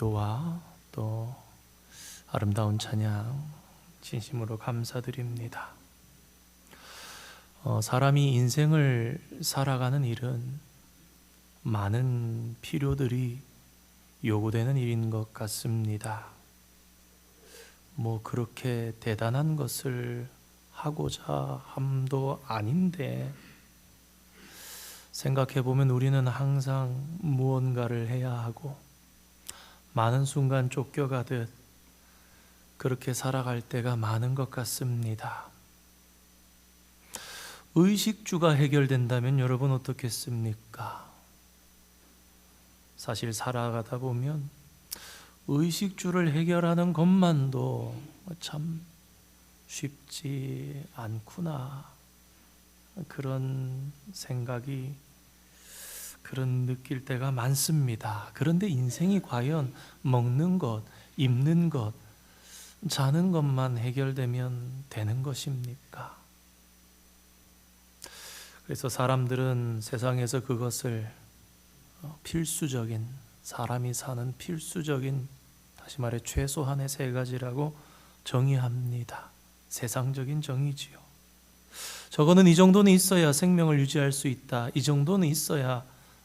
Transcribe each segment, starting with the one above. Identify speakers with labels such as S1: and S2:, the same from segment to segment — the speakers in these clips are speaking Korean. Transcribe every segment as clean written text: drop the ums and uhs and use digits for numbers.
S1: 기도와 또 아름다운 찬양 진심으로 감사드립니다. 사람이 인생을 살아가는 일은 많은 필요들이 요구되는 일인 것 같습니다. 그렇게 대단한 것을 하고자 함도 아닌데, 생각해보면 우리는 항상 무언가를 해야 하고 많은 순간 쫓겨가듯 그렇게 살아갈 때가 많은 것 같습니다. 의식주가 해결된다면 여러분 어떻겠습니까? 사실 살아가다 보면 의식주를 해결하는 것만도 참 쉽지 않구나, 그런 생각이 느낄 때가 많습니다. 그런데 인생이 과연 먹는 것, 입는 것, 자는 것만 해결되면 되는 것입니까? 그래서 사람들은 세상에서 그것을 필수적인, 사람이 사는 필수적인, 다시 말해 최소한의 세 가지라고 정의합니다. 세상적인 정의지요. 저거는 이 정도는 있어야 생명을 유지할 수 있다, 이 정도는 있어야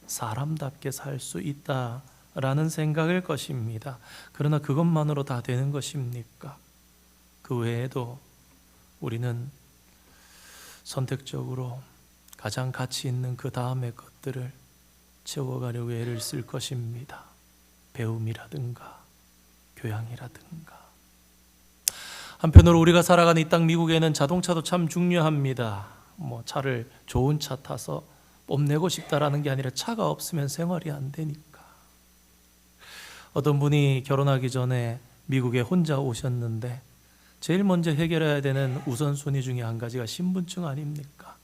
S1: 사람답게 살 수 있다 라는 생각일 것입니다. 그러나 그것만으로 다 되는 것입니까? 그 외에도 우리는 선택적으로 가장 가치 있는 그 다음의 것들을 채워가려고 애를 쓸 것입니다. 배움이라든가 교양이라든가. 한편으로 우리가 살아가는 이 땅 미국에는 자동차도 참 중요합니다. 차를 좋은 차 타서 뽐내고 싶다라는 게 아니라 차가 없으면 생활이 안 되니까. 어떤 분이 결혼하기 전에 미국에 혼자 오셨는데 제일 먼저 해결해야 되는 우선순위 중에 한 가지가 신분증 아닙니까?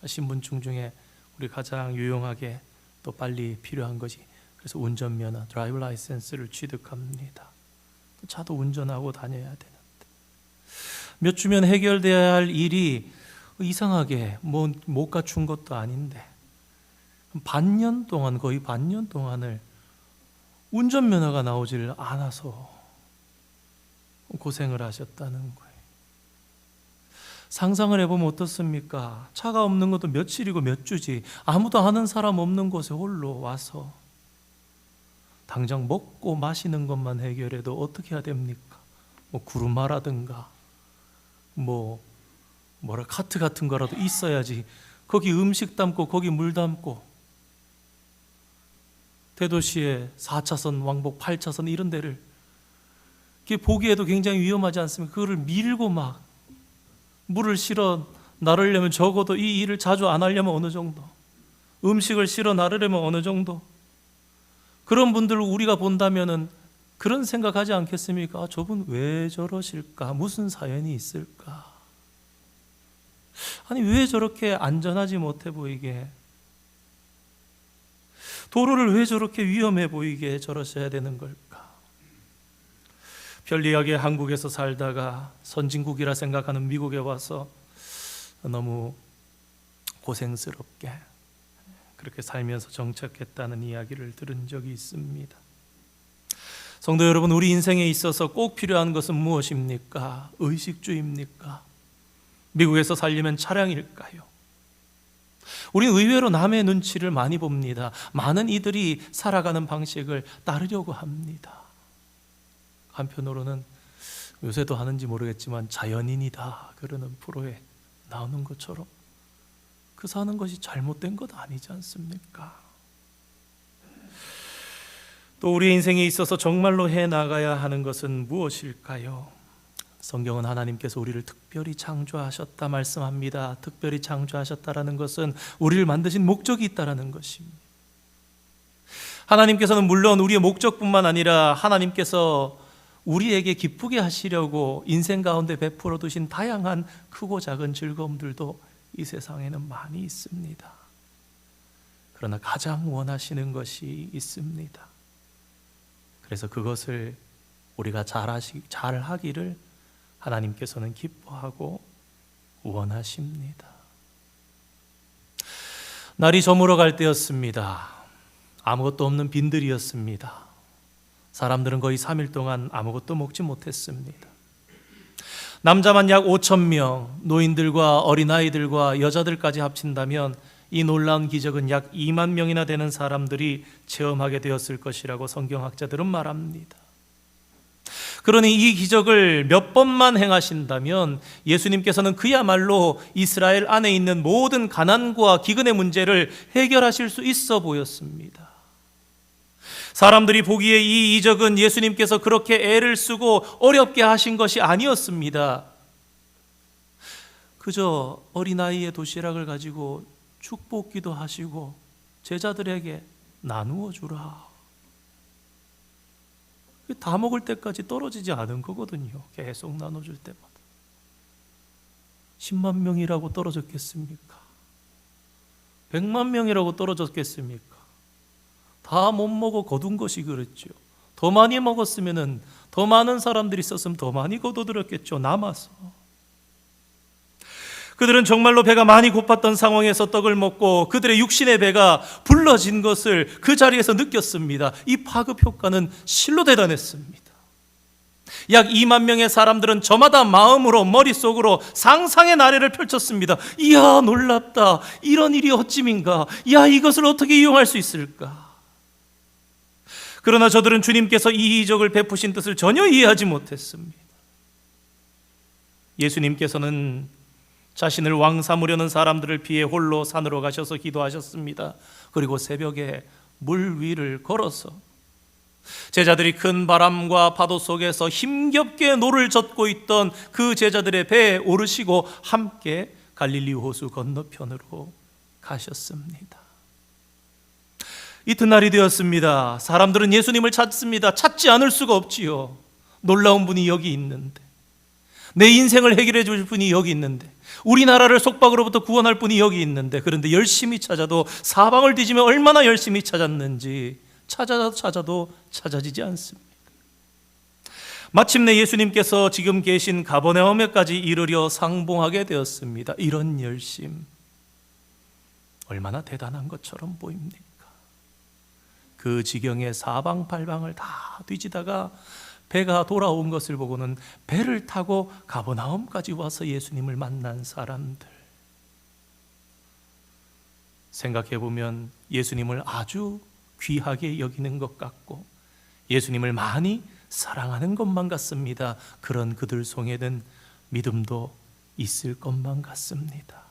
S1: 신분증 중에 우리 가장 유용하게 또 빨리 필요한 것이, 그래서 운전면허, 드라이브 라이센스를 취득합니다. 차도 운전하고 다녀야 되는데 몇 주면 해결돼야 할 일이 이상하게 못 갖춘 것도 아닌데 반년 동안, 거의 반년 동안을 운전면허가 나오질 않아서 고생을 하셨다는 거예요. 상상을 해보면 어떻습니까? 차가 없는 것도 며칠이고 몇 주지, 아무도 아는 사람 없는 곳에 홀로 와서 당장 먹고 마시는 것만 해결해도 어떻게 해야 됩니까? 구르마라든가 카트 같은 거라도 있어야지. 거기 음식 담고 거기 물 담고, 대도시에 4차선 왕복 8차선 이런 데를, 그게 보기에도 굉장히 위험하지 않습니까? 그거를 밀고 막 물을 실어 나르려면 적어도 이 일을 자주 안 하려면 어느 정도, 음식을 실어 나르려면 어느 정도, 그런 분들을 우리가 본다면은 그런 생각하지 않겠습니까? 저분 왜 저러실까? 무슨 사연이 있을까? 아니, 왜 저렇게 안전하지 못해 보이게, 도로를 왜 저렇게 위험해 보이게 저러셔야 되는 걸까? 편리하게 한국에서 살다가 선진국이라 생각하는 미국에 와서 너무 고생스럽게 그렇게 살면서 정착했다는 이야기를 들은 적이 있습니다. 성도 여러분, 우리 인생에 있어서 꼭 필요한 것은 무엇입니까? 의식주입니까? 미국에서 살려면 차량일까요? 우리는 의외로 남의 눈치를 많이 봅니다. 많은 이들이 살아가는 방식을 따르려고 합니다. 한편으로는 요새도 하는지 모르겠지만 자연인이다 그러는 프로에 나오는 것처럼 그 사는 것이 잘못된 것 아니지 않습니까? 또 우리 인생에 있어서 정말로 해나가야 하는 것은 무엇일까요? 성경은 하나님께서 우리를 특별히 창조하셨다 말씀합니다. 특별히 창조하셨다라는 것은 우리를 만드신 목적이 있다라는 것입니다. 하나님께서는 물론 우리의 목적뿐만 아니라 하나님께서 우리에게 기쁘게 하시려고 인생 가운데 베풀어 두신 다양한 크고 작은 즐거움들도 이 세상에는 많이 있습니다. 그러나 가장 원하시는 것이 있습니다. 그래서 그것을 우리가 잘하기를 하나님께서는 기뻐하고 원하십니다. 날이 저물어 갈 때였습니다. 아무것도 없는 빈들이었습니다. 사람들은 거의 3일 동안 아무것도 먹지 못했습니다. 남자만 약 5,000명, 노인들과 어린아이들과 여자들까지 합친다면 이 놀라운 기적은 약 2만 명이나 되는 사람들이 체험하게 되었을 것이라고 성경학자들은 말합니다. 그러니 이 기적을 몇 번만 행하신다면 예수님께서는 그야말로 이스라엘 안에 있는 모든 가난과 기근의 문제를 해결하실 수 있어 보였습니다. 사람들이 보기에 이 이적은 예수님께서 그렇게 애를 쓰고 어렵게 하신 것이 아니었습니다. 그저 어린아이의 도시락을 가지고 축복기도 하시고 제자들에게 나누어 주라. 다 먹을 때까지 떨어지지 않은 거거든요. 계속 나눠줄 때마다. 10만 명이라고 떨어졌겠습니까? 100만 명이라고 떨어졌겠습니까? 다 못 먹어 거둔 것이 그렇죠. 더 많이 먹었으면 더 많은 사람들이 있었으면 더 많이 거둬들었겠죠. 남아서. 그들은 정말로 배가 많이 고팠던 상황에서 떡을 먹고 그들의 육신의 배가 불러진 것을 그 자리에서 느꼈습니다. 이 파급 효과는 실로 대단했습니다. 약 2만 명의 사람들은 저마다 마음으로 머릿속으로 상상의 나래를 펼쳤습니다. 이야 놀랍다. 이런 일이 어찌민가. 야 이것을 어떻게 이용할 수 있을까. 그러나 저들은 주님께서 이 이적을 베푸신 뜻을 전혀 이해하지 못했습니다. 예수님께서는 자신을 왕 삼으려는 사람들을 피해 홀로 산으로 가셔서 기도하셨습니다. 그리고 새벽에 물 위를 걸어서 제자들이 큰 바람과 파도 속에서 힘겹게 노를 젓고 있던 그 제자들의 배에 오르시고 함께 갈릴리 호수 건너편으로 가셨습니다. 이튿날이 되었습니다. 사람들은 예수님을 찾습니다. 찾지 않을 수가 없지요. 놀라운 분이 여기 있는데, 내 인생을 해결해 줄 분이 여기 있는데, 우리나라를 속박으로부터 구원할 분이 여기 있는데, 그런데 열심히 찾아도 사방을 뒤지며 얼마나 열심히 찾았는지 찾아도 찾아지지 않습니다. 마침내 예수님께서 지금 계신 가버나움에까지 이르려 상봉하게 되었습니다. 이런 열심 얼마나 대단한 것처럼 보입니까? 그 지경에 사방팔방을 다 뒤지다가 배가 돌아온 것을 보고는 배를 타고 가버나움까지 와서 예수님을 만난 사람들, 생각해보면 예수님을 아주 귀하게 여기는 것 같고 예수님을 많이 사랑하는 것만 같습니다. 그런 그들 속에는 믿음도 있을 것만 같습니다.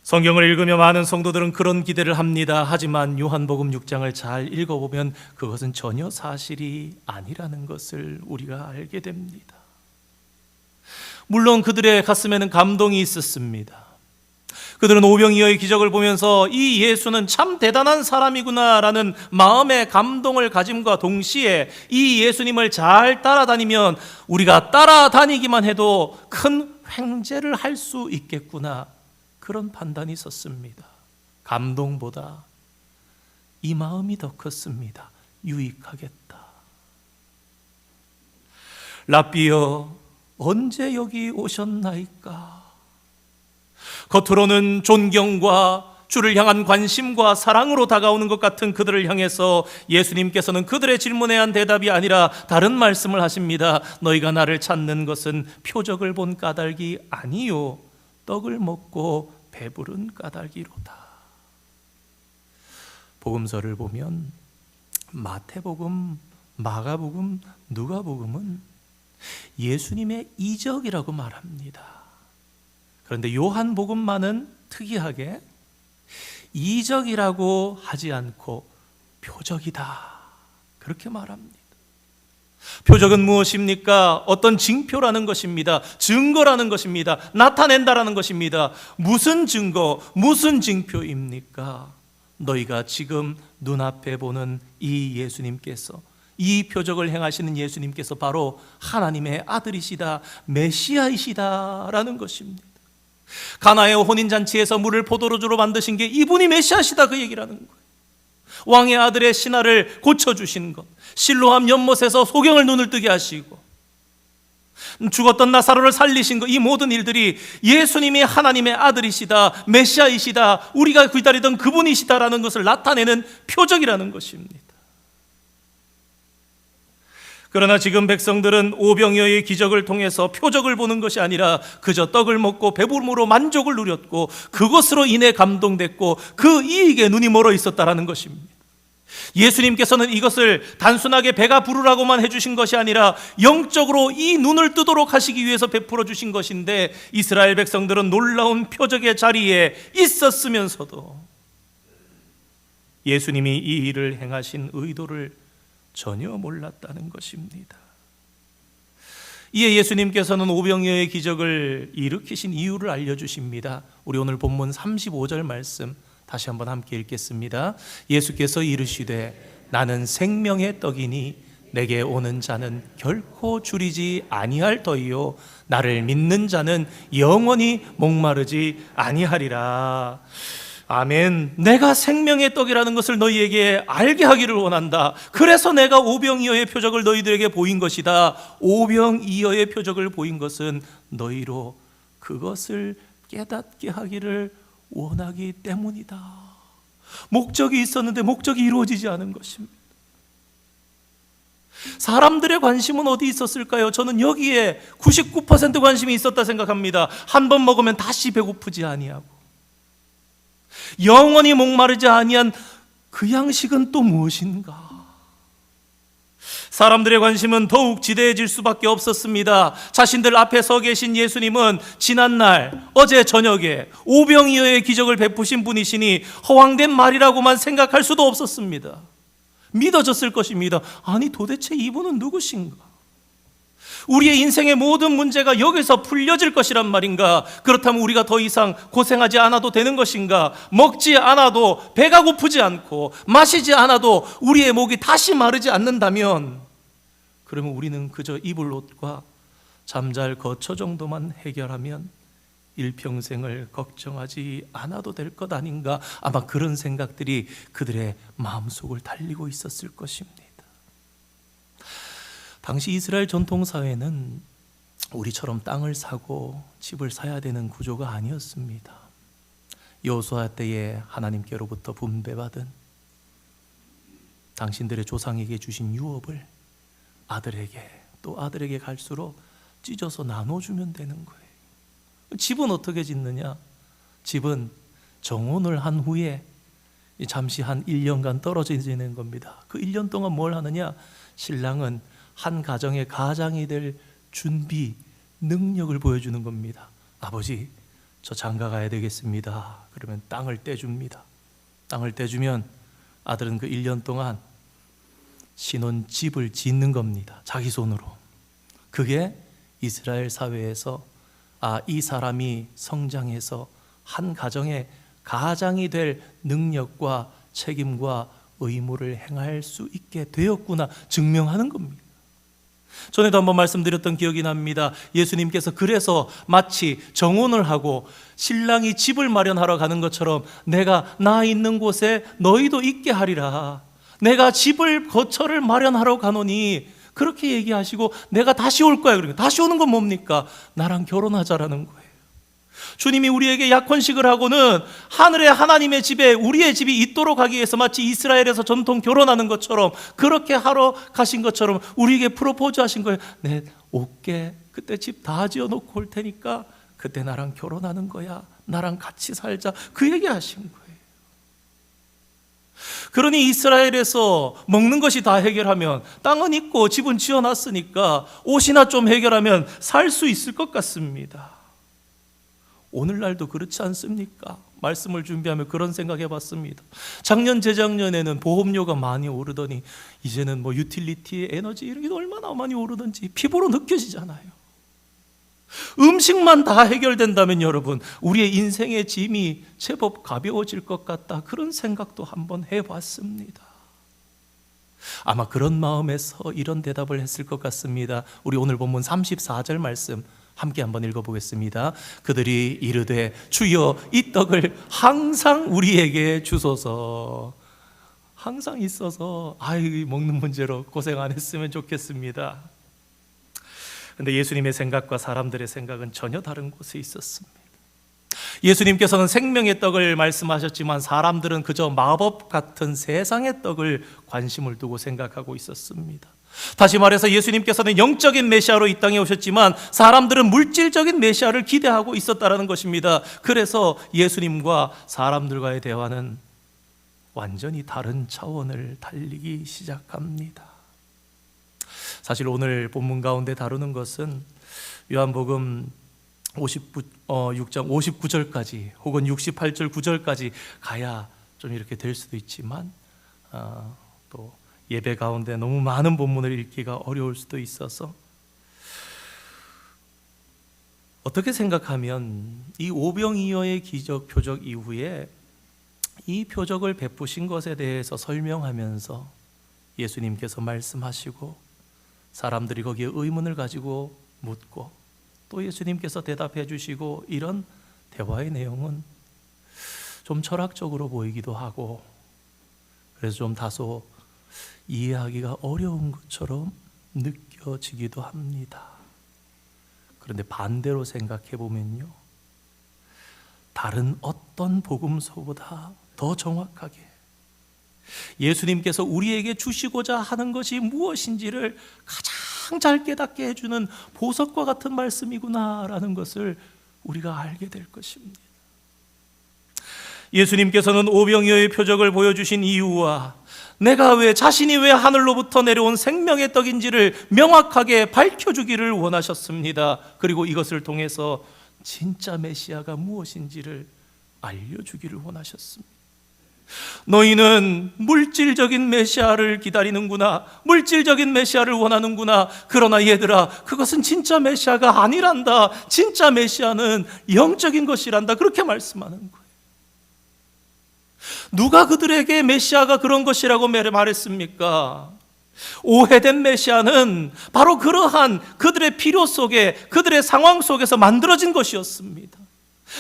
S1: 성경을 읽으며 많은 성도들은 그런 기대를 합니다. 하지만 요한복음 6장을 잘 읽어보면 그것은 전혀 사실이 아니라는 것을 우리가 알게 됩니다. 물론 그들의 가슴에는 감동이 있었습니다. 그들은 오병이어의 기적을 보면서 이 예수는 참 대단한 사람이구나라는 마음의 감동을 가짐과 동시에 이 예수님을 잘 따라다니면 우리가 따라다니기만 해도 큰 횡재를 할 수 있겠구나, 그런 판단이 있었습니다. 감동보다 이 마음이 더 컸습니다. 유익하겠다. 랍비여, 언제 여기 오셨나이까? 겉으로는 존경과 주를 향한 관심과 사랑으로 다가오는 것 같은 그들을 향해서 예수님께서는 그들의 질문에 한 대답이 아니라 다른 말씀을 하십니다. 너희가 나를 찾는 것은 표적을 본 까닭이 아니요, 떡을 먹고 배부른 까닭이로다. 복음서를 보면 마태복음, 마가복음, 누가복음은 예수님의 이적이라고 말합니다. 그런데 요한복음만은 특이하게 이적이라고 하지 않고 표적이다, 그렇게 말합니다. 표적은 무엇입니까? 어떤 징표라는 것입니다. 증거라는 것입니다. 나타낸다라는 것입니다. 무슨 증거, 무슨 징표입니까? 너희가 지금 눈앞에 보는 이 예수님께서, 이 표적을 행하시는 예수님께서 바로 하나님의 아들이시다, 메시아이시다라는 것입니다. 가나의 혼인잔치에서 물을 포도로주로 만드신 게 이분이 메시아시다, 그 얘기라는 거예요. 왕의 아들의 신하를 고쳐주신 것, 실로암 연못에서 소경을 눈을 뜨게 하시고 죽었던 나사로를 살리신 것, 이 모든 일들이 예수님이 하나님의 아들이시다, 메시아이시다, 우리가 기다리던 그분이시다라는 것을 나타내는 표적이라는 것입니다. 그러나 지금 백성들은 오병이어의 기적을 통해서 표적을 보는 것이 아니라 그저 떡을 먹고 배부름으로 만족을 누렸고 그것으로 인해 감동됐고 그 이익에 눈이 멀어 있었다라는 것입니다. 예수님께서는 이것을 단순하게 배가 부르라고만 해주신 것이 아니라 영적으로 이 눈을 뜨도록 하시기 위해서 베풀어 주신 것인데, 이스라엘 백성들은 놀라운 표적의 자리에 있었으면서도 예수님이 이 일을 행하신 의도를 전혀 몰랐다는 것입니다. 이에 예수님께서는 오병이어의 기적을 일으키신 이유를 알려주십니다. 우리 오늘 본문 35절 말씀 다시 한번 함께 읽겠습니다. 예수께서 이르시되 나는 생명의 떡이니 내게 오는 자는 결코 줄이지 아니할 터이요 나를 믿는 자는 영원히 목마르지 아니하리라. 아멘. 내가 생명의 떡이라는 것을 너희에게 알게 하기를 원한다. 그래서 내가 오병이어의 표적을 너희들에게 보인 것이다. 오병이어의 표적을 보인 것은 너희로 그것을 깨닫게 하기를 원하기 때문이다. 목적이 있었는데 목적이 이루어지지 않은 것입니다. 사람들의 관심은 어디 있었을까요? 저는 여기에 99% 관심이 있었다 생각합니다. 한 번 먹으면 다시 배고프지 아니하고 영원히 목마르지 아니한 그 양식은 또 무엇인가? 사람들의 관심은 더욱 지대해질 수밖에 없었습니다. 자신들 앞에 서 계신 예수님은 지난날 어제 저녁에 오병이어의 기적을 베푸신 분이시니 허황된 말이라고만 생각할 수도 없었습니다. 믿어졌을 것입니다. 아니 도대체 이분은 누구신가? 우리의 인생의 모든 문제가 여기서 풀려질 것이란 말인가? 그렇다면 우리가 더 이상 고생하지 않아도 되는 것인가? 먹지 않아도 배가 고프지 않고 마시지 않아도 우리의 목이 다시 마르지 않는다면, 그러면 우리는 그저 입을 옷과 잠잘 거처 정도만 해결하면 일평생을 걱정하지 않아도 될 것 아닌가? 아마 그런 생각들이 그들의 마음속을 달리고 있었을 것입니다. 당시 이스라엘 전통사회는 우리처럼 땅을 사고 집을 사야 되는 구조가 아니었습니다. 여호수아 때에 하나님께로부터 분배받은 당신들의 조상에게 주신 유업을 아들에게 또 아들에게 갈수록 찢어서 나눠주면 되는 거예요. 집은 어떻게 짓느냐? 집은 정혼을 한 후에 잠시 한 1년간 떨어져 지내는 겁니다. 그 1년 동안 뭘 하느냐? 신랑은 한 가정의 가장이 될 준비 능력을 보여주는 겁니다. 아버지, 저 장가 가야 되겠습니다. 그러면 땅을 떼줍니다. 땅을 떼주면 아들은 그 1년 동안 신혼집을 짓는 겁니다. 자기 손으로. 그게 이스라엘 사회에서 이 사람이 성장해서 한 가정의 가장이 될 능력과 책임과 의무를 행할 수 있게 되었구나 증명하는 겁니다. 전에도 한번 말씀드렸던 기억이 납니다. 예수님께서 그래서 마치 정혼을 하고 신랑이 집을 마련하러 가는 것처럼 내가 나 있는 곳에 너희도 있게 하리라. 내가 집을 거처를 마련하러 가노니 그렇게 얘기하시고 내가 다시 올 거야. 그러니까 다시 오는 건 뭡니까? 나랑 결혼하자라는 거예요. 주님이 우리에게 약혼식을 하고는 하늘의 하나님의 집에 우리의 집이 있도록 하기 위해서 마치 이스라엘에서 전통 결혼하는 것처럼 그렇게 하러 가신 것처럼 우리에게 프로포즈 하신 거예요. 네, 올게. 그때 집 다 지어놓고 올 테니까 그때 나랑 결혼하는 거야. 나랑 같이 살자. 그 얘기 하신 거예요. 그러니 이스라엘에서 먹는 것이 다 해결하면 땅은 있고 집은 지어놨으니까 옷이나 좀 해결하면 살 수 있을 것 같습니다. 오늘날도 그렇지 않습니까? 말씀을 준비하며 그런 생각해 봤습니다. 작년 재작년에는 보험료가 많이 오르더니 이제는 뭐 유틸리티, 에너지 이런 게 얼마나 많이 오르든지 피부로 느껴지잖아요. 음식만 다 해결된다면 여러분 우리의 인생의 짐이 제법 가벼워질 것 같다, 그런 생각도 한번 해봤습니다. 아마 그런 마음에서 이런 대답을 했을 것 같습니다. 우리 오늘 본문 34절 말씀 함께 한번 읽어보겠습니다. 그들이 이르되 주여 이 떡을 항상 우리에게 주소서. 항상 있어서 먹는 문제로 고생 안 했으면 좋겠습니다. 그런데 예수님의 생각과 사람들의 생각은 전혀 다른 곳에 있었습니다. 예수님께서는 생명의 떡을 말씀하셨지만 사람들은 그저 마법 같은 세상의 떡을 관심을 두고 생각하고 있었습니다. 다시 말해서 예수님께서는 영적인 메시아로 이 땅에 오셨지만 사람들은 물질적인 메시아를 기대하고 있었다는 것입니다. 그래서 예수님과 사람들과의 대화는 완전히 다른 차원을 달리기 시작합니다. 사실 오늘 본문 가운데 다루는 것은 요한복음 6장 59절까지 혹은 68절 9절까지 가야 좀 이렇게 될 수도 있지만 또 예배 가운데 너무 많은 본문을 읽기가 어려울 수도 있어서 어떻게 생각하면 이 오병이어의 기적 표적 이후에 이 표적을 베푸신 것에 대해서 설명하면서 예수님께서 말씀하시고 사람들이 거기에 의문을 가지고 묻고 또 예수님께서 대답해 주시고 이런 대화의 내용은 좀 철학적으로 보이기도 하고 그래서 좀 다소 이해하기가 어려운 것처럼 느껴지기도 합니다. 그런데 반대로 생각해 보면요, 다른 어떤 복음서보다 더 정확하게 예수님께서 우리에게 주시고자 하는 것이 무엇인지를 가장 잘 깨닫게 해주는 보석과 같은 말씀이구나라는 것을 우리가 알게 될 것입니다. 예수님께서는 오병이어의 표적을 보여주신 이유와 자신이 왜 하늘로부터 내려온 생명의 떡인지를 명확하게 밝혀주기를 원하셨습니다. 그리고 이것을 통해서 진짜 메시아가 무엇인지를 알려주기를 원하셨습니다. 너희는 물질적인 메시아를 기다리는구나, 물질적인 메시아를 원하는구나. 그러나 얘들아, 그것은 진짜 메시아가 아니란다. 진짜 메시아는 영적인 것이란다. 그렇게 말씀하는 거예요. 누가 그들에게 메시아가 그런 것이라고 말했습니까? 오해된 메시아는 바로 그러한 그들의 필요 속에, 그들의 상황 속에서 만들어진 것이었습니다.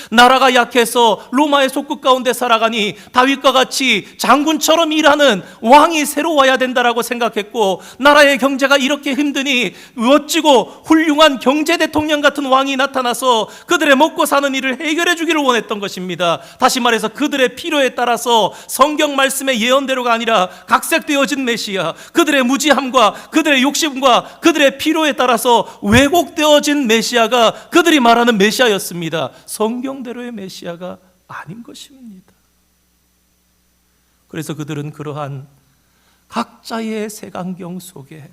S1: 나라가 약해서 로마의 속국 가운데 살아가니 다윗과 같이 장군처럼 일하는 왕이 새로 와야 된다라고 생각했고, 나라의 경제가 이렇게 힘드니 멋지고 훌륭한 경제 대통령 같은 왕이 나타나서 그들의 먹고 사는 일을 해결해 주기를 원했던 것입니다. 다시 말해서 그들의 필요에 따라서 성경 말씀의 예언대로가 아니라 각색되어진 메시아, 그들의 무지함과 그들의 욕심과 그들의 필요에 따라서 왜곡되어진 메시아가 그들이 말하는 메시아였습니다. 성경대로의 메시아가 아닌 것입니다. 그래서 그들은 그러한 각자의 색안경 속에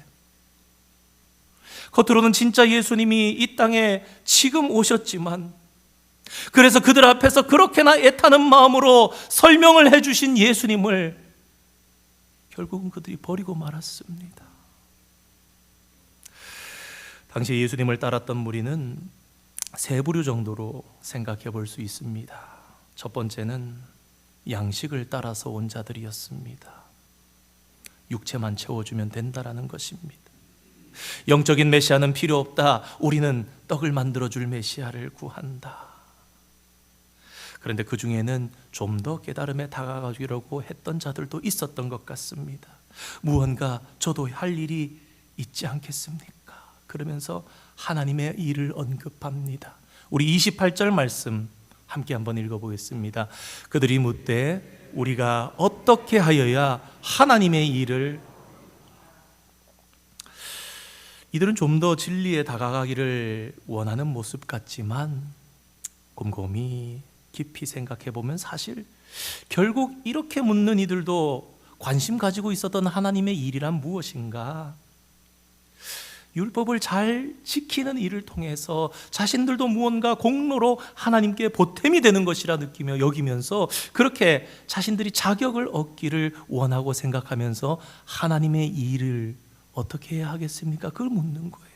S1: 겉으로는 진짜 예수님이 이 땅에 지금 오셨지만, 그래서 그들 앞에서 그렇게나 애타는 마음으로 설명을 해주신 예수님을 결국은 그들이 버리고 말았습니다. 당시 예수님을 따랐던 무리는 세 부류 정도로 생각해 볼 수 있습니다. 첫 번째는 양식을 따라서 온 자들이었습니다. 육체만 채워주면 된다라는 것입니다. 영적인 메시아는 필요 없다. 우리는 떡을 만들어줄 메시아를 구한다. 그런데 그 중에는 좀 더 깨달음에 다가가려고 했던 자들도 있었던 것 같습니다. 무언가 저도 할 일이 있지 않겠습니까? 그러면서 하나님의 일을 언급합니다. 우리 28절 말씀 함께 한번 읽어보겠습니다. 그들이 묻되 우리가 어떻게 하여야 하나님의 일을, 이들은 좀 더 진리에 다가가기를 원하는 모습 같지만 곰곰이 깊이 생각해 보면 사실 결국 이렇게 묻는 이들도 관심 가지고 있었던 하나님의 일이란 무엇인가? 율법을 잘 지키는 일을 통해서 자신들도 무언가 공로로 하나님께 보탬이 되는 것이라 느끼며 여기면서 그렇게 자신들이 자격을 얻기를 원하고 생각하면서 하나님의 일을 어떻게 해야 하겠습니까? 그걸 묻는 거예요.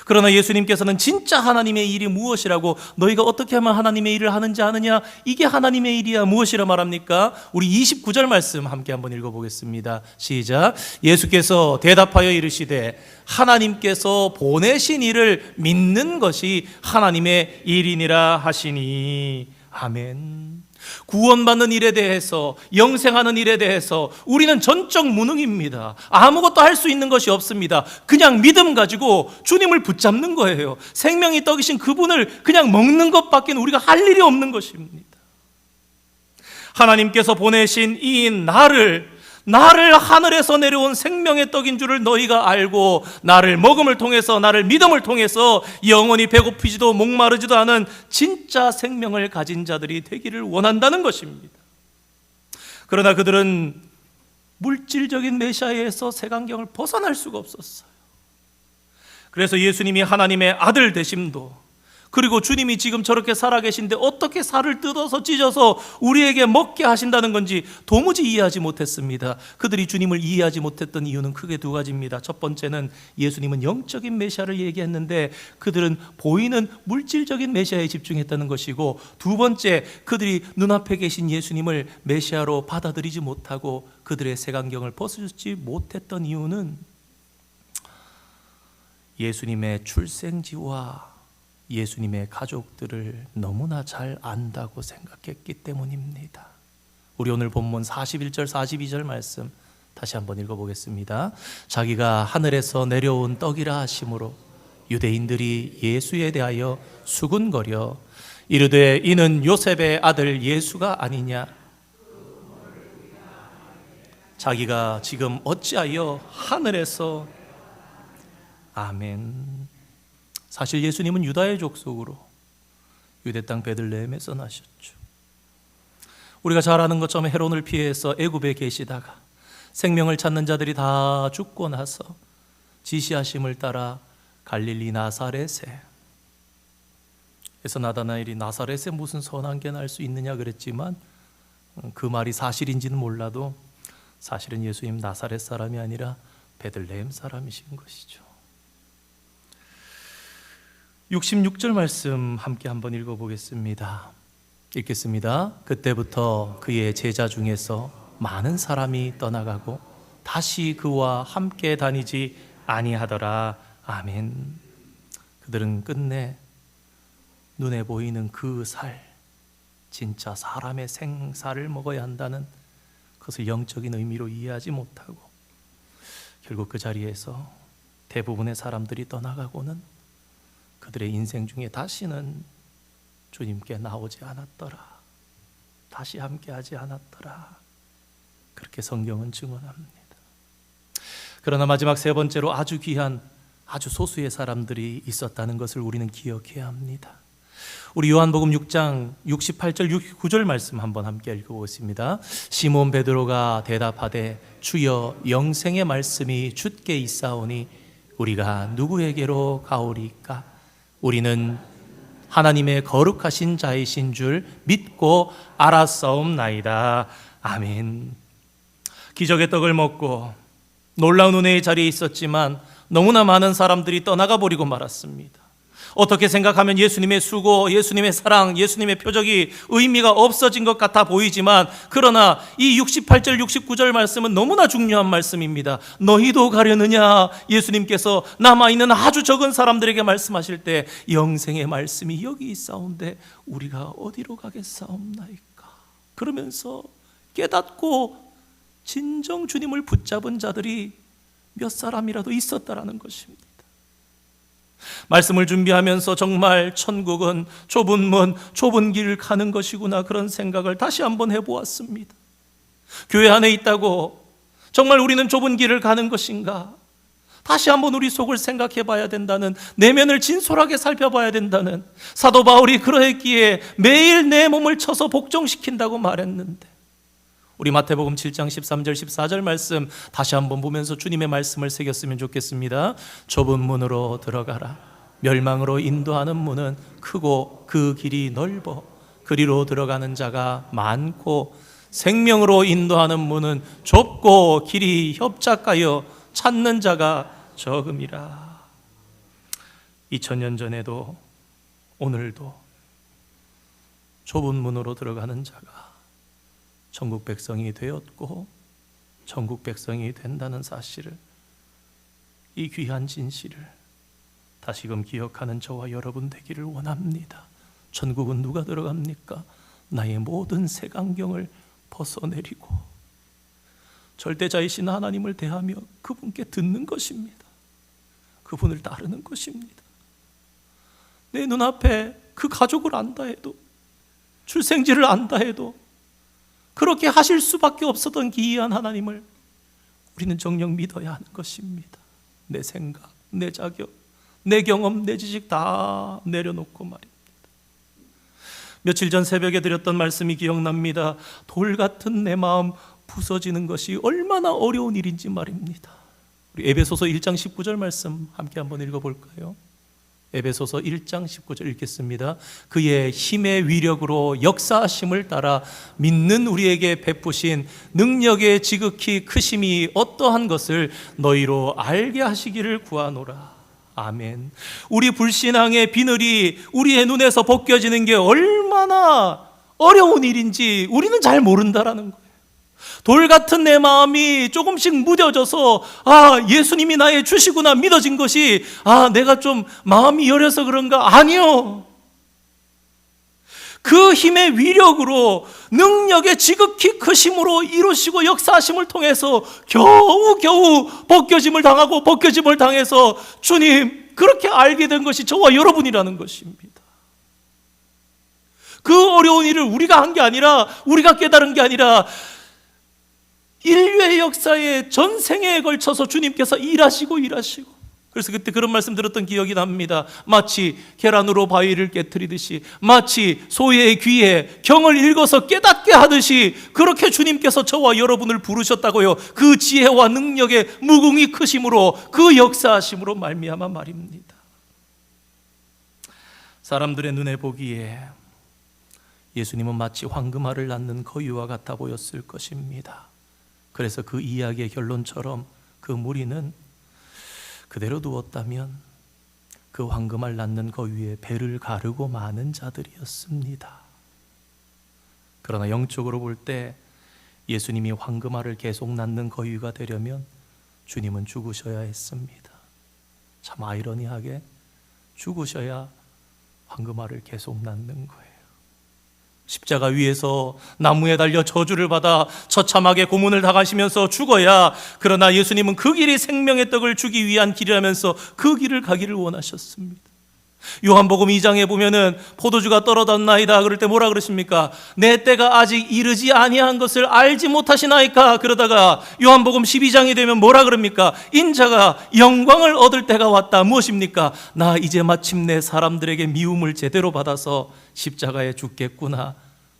S1: 그러나 예수님께서는 진짜 하나님의 일이 무엇이라고, 너희가 어떻게 하면 하나님의 일을 하는지 아느냐, 이게 하나님의 일이야 무엇이라 말합니까? 우리 29절 말씀 함께 한번 읽어보겠습니다. 시작. 예수께서 대답하여 이르시되 하나님께서 보내신 이를 믿는 것이 하나님의 일이니라 하시니. 아멘. 구원받는 일에 대해서, 영생하는 일에 대해서 우리는 전적 무능입니다. 아무것도 할 수 있는 것이 없습니다. 그냥 믿음 가지고 주님을 붙잡는 거예요. 생명이 떡이신 그분을 그냥 먹는 것밖에 우리가 할 일이 없는 것입니다. 하나님께서 보내신 이 나를 하늘에서 내려온 생명의 떡인 줄을 너희가 알고 나를 먹음을 통해서, 나를 믿음을 통해서 영원히 배고프지도 목마르지도 않은 진짜 생명을 가진 자들이 되기를 원한다는 것입니다. 그러나 그들은 물질적인 메시아에서 색안경을 벗어날 수가 없었어요. 그래서 예수님이 하나님의 아들 되심도, 그리고 주님이 지금 저렇게 살아계신데 어떻게 살을 뜯어서 찢어서 우리에게 먹게 하신다는 건지 도무지 이해하지 못했습니다. 그들이 주님을 이해하지 못했던 이유는 크게 두 가지입니다. 첫 번째는 예수님은 영적인 메시아를 얘기했는데 그들은 보이는 물질적인 메시아에 집중했다는 것이고, 두 번째, 그들이 눈앞에 계신 예수님을 메시아로 받아들이지 못하고 그들의 색안경을 벗어주지 못했던 이유는 예수님의 출생지와 예수님의 가족들을 너무나 잘 안다고 생각했기 때문입니다. 우리 오늘 본문 41절 42절 말씀 다시 한번 읽어보겠습니다. 자기가 하늘에서 내려온 떡이라 하심으로 유대인들이 예수에 대하여 수군거려 이르되 이는 요셉의 아들 예수가 아니냐. 자기가 지금 어찌하여 하늘에서, 아멘. 사실 예수님은 유다의 족속으로 유대 땅 베들레헴에서 나셨죠. 우리가 잘 아는 것처럼 헤롯을 피해서 애굽에 계시다가 생명을 찾는 자들이 다 죽고 나서 지시하심을 따라 갈릴리 나사렛에, 그래서 나다나엘이 나사렛에 무슨 선한 게 날 수 있느냐 그랬지만 그 말이 사실인지는 몰라도 사실은 예수님 나사렛 사람이 아니라 베들레헴 사람이신 것이죠. 66절 말씀 함께 한번 읽어보겠습니다. 읽겠습니다. 그때부터 그의 제자 중에서 많은 사람이 떠나가고 다시 그와 함께 다니지 아니하더라. 아멘. 그들은 끝내 눈에 보이는 그 살, 진짜 사람의 생살을 먹어야 한다는 그것을 영적인 의미로 이해하지 못하고 결국 그 자리에서 대부분의 사람들이 떠나가고는 그들의 인생 중에 다시는 주님께 나오지 않았더라, 다시 함께하지 않았더라, 그렇게 성경은 증언합니다. 그러나 마지막 세 번째로 아주 귀한, 아주 소수의 사람들이 있었다는 것을 우리는 기억해야 합니다. 우리 요한복음 6장 68절 69절 말씀 한번 함께 읽어보겠습니다. 시몬 베드로가 대답하되 주여 영생의 말씀이 주께 있사오니 우리가 누구에게로 가오리까? 우리는 하나님의 거룩하신 자이신 줄 믿고 알았사옵나이다. 아멘. 기적의 떡을 먹고 놀라운 은혜의 자리에 있었지만 너무나 많은 사람들이 떠나가 버리고 말았습니다. 어떻게 생각하면 예수님의 수고, 예수님의 사랑, 예수님의 표적이 의미가 없어진 것 같아 보이지만, 그러나 이 68절 69절 말씀은 너무나 중요한 말씀입니다. 너희도 가려느냐? 예수님께서 남아있는 아주 적은 사람들에게 말씀하실 때 영생의 말씀이 여기 있사온데 우리가 어디로 가겠사옵나이까? 그러면서 깨닫고 진정 주님을 붙잡은 자들이 몇 사람이라도 있었다라는 것입니다. 말씀을 준비하면서 정말 천국은 좁은 문, 좁은 길을 가는 것이구나, 그런 생각을 다시 한번 해보았습니다. 교회 안에 있다고 정말 우리는 좁은 길을 가는 것인가? 다시 한번 우리 속을 생각해 봐야 된다는, 내면을 진솔하게 살펴봐야 된다는, 사도 바울이 그러했기에 매일 내 몸을 쳐서 복종시킨다고 말했는데, 우리 마태복음 7장 13절 14절 말씀 다시 한번 보면서 주님의 말씀을 새겼으면 좋겠습니다. 좁은 문으로 들어가라. 멸망으로 인도하는 문은 크고 그 길이 넓어 그리로 들어가는 자가 많고 생명으로 인도하는 문은 좁고 길이 협착하여 찾는 자가 적음이라. 2000년 전에도 오늘도 좁은 문으로 들어가는 자가 천국 백성이 되었고 천국 백성이 된다는 사실을, 이 귀한 진실을 다시금 기억하는 저와 여러분 되기를 원합니다. 천국은 누가 들어갑니까? 나의 모든 색안경을 벗어내리고 절대자이신 하나님을 대하며 그분께 듣는 것입니다. 그분을 따르는 것입니다. 내 눈앞에 그 가족을 안다 해도, 출생지를 안다 해도 그렇게 하실 수밖에 없었던 기이한 하나님을 우리는 정녕 믿어야 하는 것입니다. 내 생각, 내 자격, 내 경험, 내 지식 다 내려놓고 말입니다. 며칠 전 새벽에 드렸던 말씀이 기억납니다. 돌 같은 내 마음 부서지는 것이 얼마나 어려운 일인지 말입니다. 우리 에베소서 1장 19절 말씀 함께 한번 읽어볼까요? 에베소서 1장 19절 읽겠습니다. 그의 힘의 위력으로 역사하심을 따라 믿는 우리에게 베푸신 능력의 지극히 크심이 어떠한 것을 너희로 알게 하시기를 구하노라. 아멘. 우리 불신앙의 비늘이 우리의 눈에서 벗겨지는 게 얼마나 어려운 일인지 우리는 잘 모른다라는 거예요. 돌 같은 내 마음이 조금씩 무뎌져서 예수님이 나의 주시구나 믿어진 것이 내가 좀 마음이 여려서 그런가? 아니요. 그 힘의 위력으로 능력의 지극히 크심으로 이루시고 역사하심을 통해서 겨우 벗겨짐을 당해서 주님 그렇게 알게 된 것이 저와 여러분이라는 것입니다. 그 어려운 일을 우리가 한 게 아니라, 우리가 깨달은 게 아니라 인류의 역사에 전생에 걸쳐서 주님께서 일하시고 그래서 그때 그런 말씀 들었던 기억이 납니다. 마치 계란으로 바위를 깨트리듯이, 마치 소의 귀에 경을 읽어서 깨닫게 하듯이 그렇게 주님께서 저와 여러분을 부르셨다고요. 그 지혜와 능력의 무궁히 크심으로, 그 역사하심으로 말미암아 말입니다. 사람들의 눈에 보기에 예수님은 마치 황금알을 낳는 거위와 같아 보였을 것입니다. 그래서 그 이야기의 결론처럼 그 무리는 그대로 두었다면 그 황금알 낳는 거위에 배를 가르고 마는 자들이었습니다. 그러나 영적으로 볼 때 예수님이 황금알을 계속 낳는 거위가 되려면 주님은 죽으셔야 했습니다. 참 아이러니하게 죽으셔야 황금알을 계속 낳는 거예요. 십자가 위에서 나무에 달려 저주를 받아 처참하게 고문을 당하시면서 죽어야, 그러나 예수님은 그 길이 생명의 떡을 주기 위한 길이라면서 그 길을 가기를 원하셨습니다. 요한복음 2장에 보면은 포도주가 떨어졌나이다 그럴 때 뭐라 그러십니까? 내 때가 아직 이르지 아니한 것을 알지 못하시나이까? 그러다가 요한복음 12장이 되면 뭐라 그럽니까? 인자가 영광을 얻을 때가 왔다. 무엇입니까? 나 이제 마침내 사람들에게 미움을 제대로 받아서 십자가에 죽겠구나.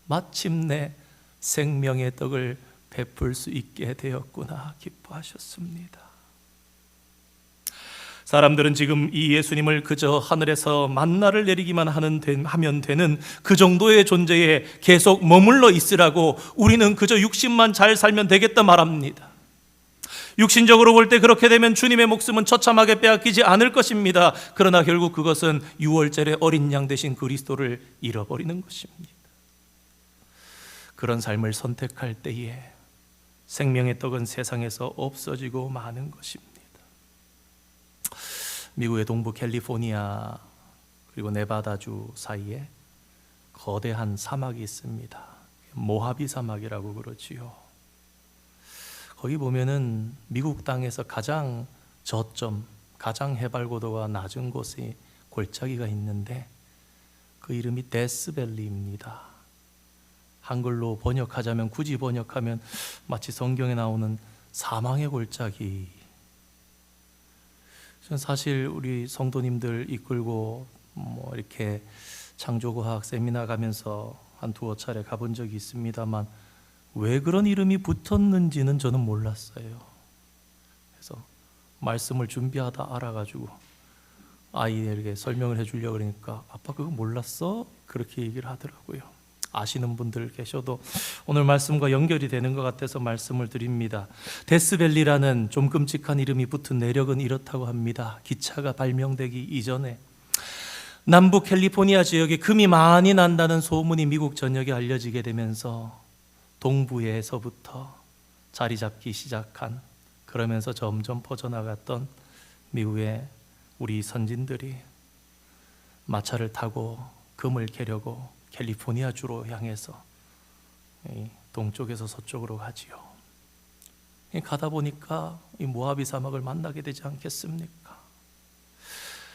S1: 마침내 생명의 떡을 베풀 수 있게 되었구나. 기뻐하셨습니다. 사람들은 지금 이 예수님을 그저 하늘에서 만나를 내리기만 하면 되는 그 정도의 존재에 계속 머물러 있으라고, 우리는 그저 육신만 잘 살면 되겠다 말합니다. 육신적으로 볼 때 그렇게 되면 주님의 목숨은 처참하게 빼앗기지 않을 것입니다. 그러나 결국 그것은 유월절의 어린 양 되신 그리스도를 잃어버리는 것입니다. 그런 삶을 선택할 때에 생명의 떡은 세상에서 없어지고 마는 것입니다. 미국의 동부 캘리포니아 그리고 네바다주 사이에 거대한 사막이 있습니다. 모하비 사막이라고 그러지요. 거기 보면은 미국 땅에서 가장 저점, 가장 해발 고도가 낮은 곳에 골짜기가 있는데 그 이름이 데스밸리입니다. 한글로 번역하자면, 굳이 번역하면 마치 성경에 나오는 사망의 골짜기. 저는 사실 우리 성도님들 이끌고 이렇게 창조과학 세미나 가면서 한 두어 차례 가본 적이 있습니다만 왜 그런 이름이 붙었는지는 저는 몰랐어요. 그래서 말씀을 준비하다 알아가지고 아이에게 설명을 해주려고 그러니까 아빠 그거 몰랐어? 그렇게 얘기를 하더라고요. 아시는 분들 계셔도 오늘 말씀과 연결이 되는 것 같아서 말씀을 드립니다. 데스밸리라는 좀 끔찍한 이름이 붙은 내력은 이렇다고 합니다. 기차가 발명되기 이전에 남부 캘리포니아 지역에 금이 많이 난다는 소문이 미국 전역에 알려지게 되면서 동부에서부터 자리 잡기 시작한, 그러면서 점점 퍼져나갔던 미국의 우리 선진들이 마차를 타고 금을 캐려고 캘리포니아주로 향해서 동쪽에서 서쪽으로 가지요. 가다 보니까 이 모하비 사막을 만나게 되지 않겠습니까?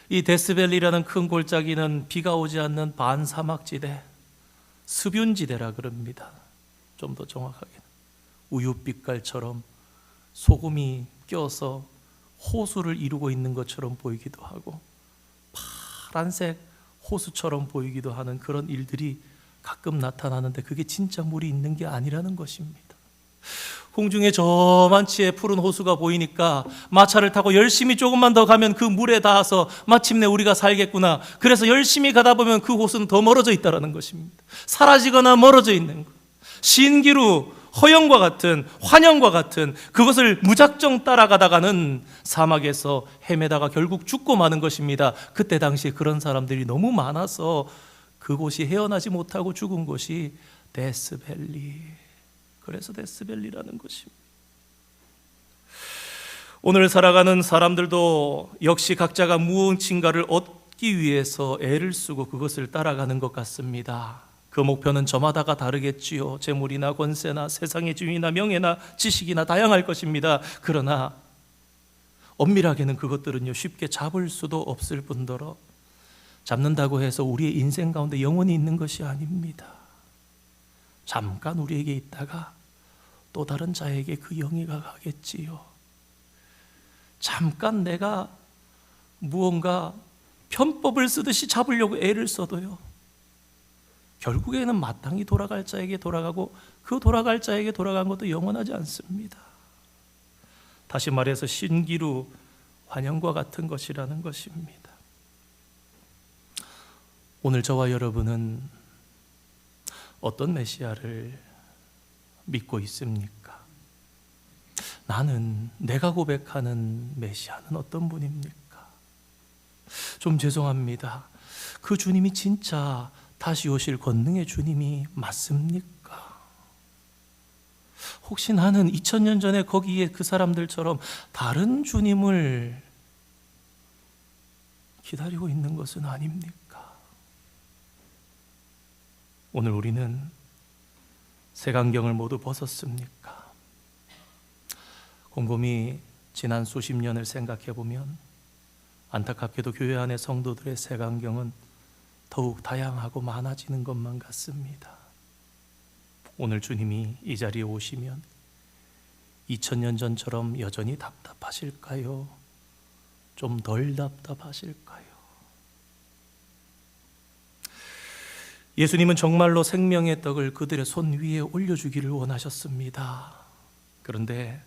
S1: 이 데스밸리라는 큰 골짜기는 비가 오지 않는 반사막지대, 습윤지대라 그럽니다. 좀 더 정확하게는 우유빛깔처럼 소금이 껴서 호수를 이루고 있는 것처럼 보이기도 하고 파란색 호수처럼 보이기도 하는 그런 일들이 가끔 나타나는데 그게 진짜 물이 있는 게 아니라는 것입니다. 공중에 저만치의 푸른 호수가 보이니까 마차를 타고 열심히 조금만 더 가면 그 물에 닿아서 마침내 우리가 살겠구나. 그래서 열심히 가다 보면 그 호수는 더 멀어져 있다는 것입니다. 사라지거나 멀어져 있는 것. 신기루, 허영과 같은, 환영과 같은 그것을 무작정 따라가다가는 사막에서 헤매다가 결국 죽고 마는 것입니다. 그때 당시에 그런 사람들이 너무 많아서 그곳이 헤어나지 못하고 죽은 곳이 데스밸리. 그래서 데스밸리라는 것입니다. 오늘 살아가는 사람들도 역시 각자가 무엇인가를 얻기 위해서 애를 쓰고 그것을 따라가는 것 같습니다. 그 목표는 저마다가 다르겠지요. 재물이나 권세나 세상의 지위나 명예나 지식이나 다양할 것입니다. 그러나 엄밀하게는 그것들은요 쉽게 잡을 수도 없을 뿐더러 잡는다고 해서 우리의 인생 가운데 영원히 있는 것이 아닙니다. 잠깐 우리에게 있다가 또 다른 자에게 그 영예가 가겠지요. 잠깐 내가 무언가 편법을 쓰듯이 잡으려고 애를 써도요 결국에는 마땅히 돌아갈 자에게 돌아가고 그 돌아갈 자에게 돌아간 것도 영원하지 않습니다. 다시 말해서 신기루, 환영과 같은 것이라는 것입니다. 오늘 저와 여러분은 어떤 메시아를 믿고 있습니까? 나는 내가 고백하는 메시아는 어떤 분입니까? 좀 죄송합니다. 그 주님이 진짜 다시 오실 권능의 주님이 맞습니까? 혹시 나는 2000년 전에 거기에 그 사람들처럼 다른 주님을 기다리고 있는 것은 아닙니까? 오늘 우리는 색안경을 모두 벗었습니까? 곰곰이 지난 수십 년을 생각해 보면 안타깝게도 교회 안의 성도들의 색안경은 더욱 다양하고 많아지는 것만 같습니다. 오늘 주님이 이 자리에 오시면 2000년 전처럼 여전히 답답하실까요? 좀 덜 답답하실까요? 예수님은 정말로 생명의 떡을 그들의 손 위에 올려주기를 원하셨습니다. 그런데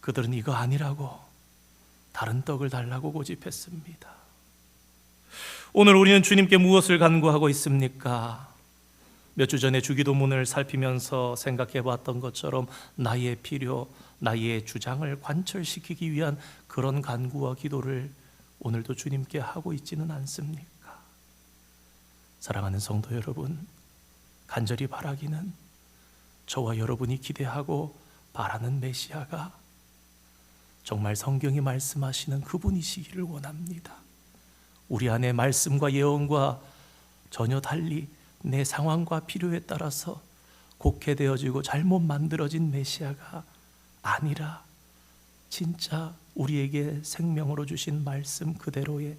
S1: 그들은 이거 아니라고 다른 떡을 달라고 고집했습니다. 오늘 우리는 주님께 무엇을 간구하고 있습니까? 몇 주 전에 주기도문을 살피면서 생각해 봤던 것처럼 나의 필요, 나의 주장을 관철시키기 위한 그런 간구와 기도를 오늘도 주님께 하고 있지는 않습니까? 사랑하는 성도 여러분, 간절히 바라기는 저와 여러분이 기대하고 바라는 메시아가 정말 성경이 말씀하시는 그분이시기를 원합니다. 우리 안에 말씀과 예언과 전혀 달리 내 상황과 필요에 따라서 곡해되어지고 잘못 만들어진 메시아가 아니라 진짜 우리에게 생명으로 주신 말씀 그대로의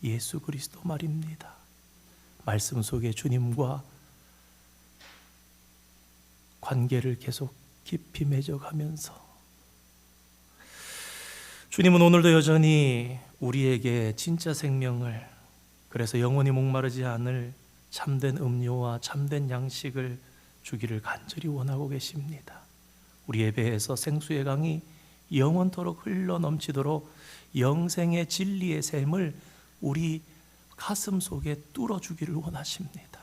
S1: 예수 그리스도 말입니다. 말씀 속에 주님과 관계를 계속 깊이 맺어가면서 주님은 오늘도 여전히 우리에게 진짜 생명을, 그래서 영원히 목마르지 않을 참된 음료와 참된 양식을 주기를 간절히 원하고 계십니다. 우리의 배에서 생수의 강이 영원토록 흘러 넘치도록 영생의 진리의 샘을 우리 가슴 속에 뚫어주기를 원하십니다.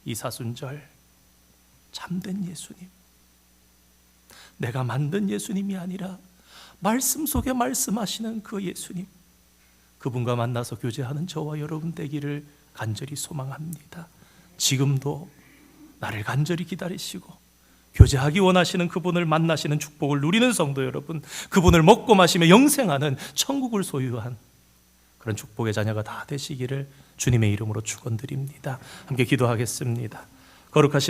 S1: 이사순절, 참된 예수님, 내가 만든 예수님이 아니라 말씀 속에 말씀하시는 그 예수님, 그분과 만나서 교제하는 저와 여러분 되기를 간절히 소망합니다. 지금도 나를 간절히 기다리시고 교제하기 원하시는 그분을 만나시는 축복을 누리는 성도 여러분, 그분을 먹고 마시며 영생하는 천국을 소유한 그런 축복의 자녀가 다 되시기를 주님의 이름으로 축원드립니다. 함께 기도하겠습니다. 거룩하신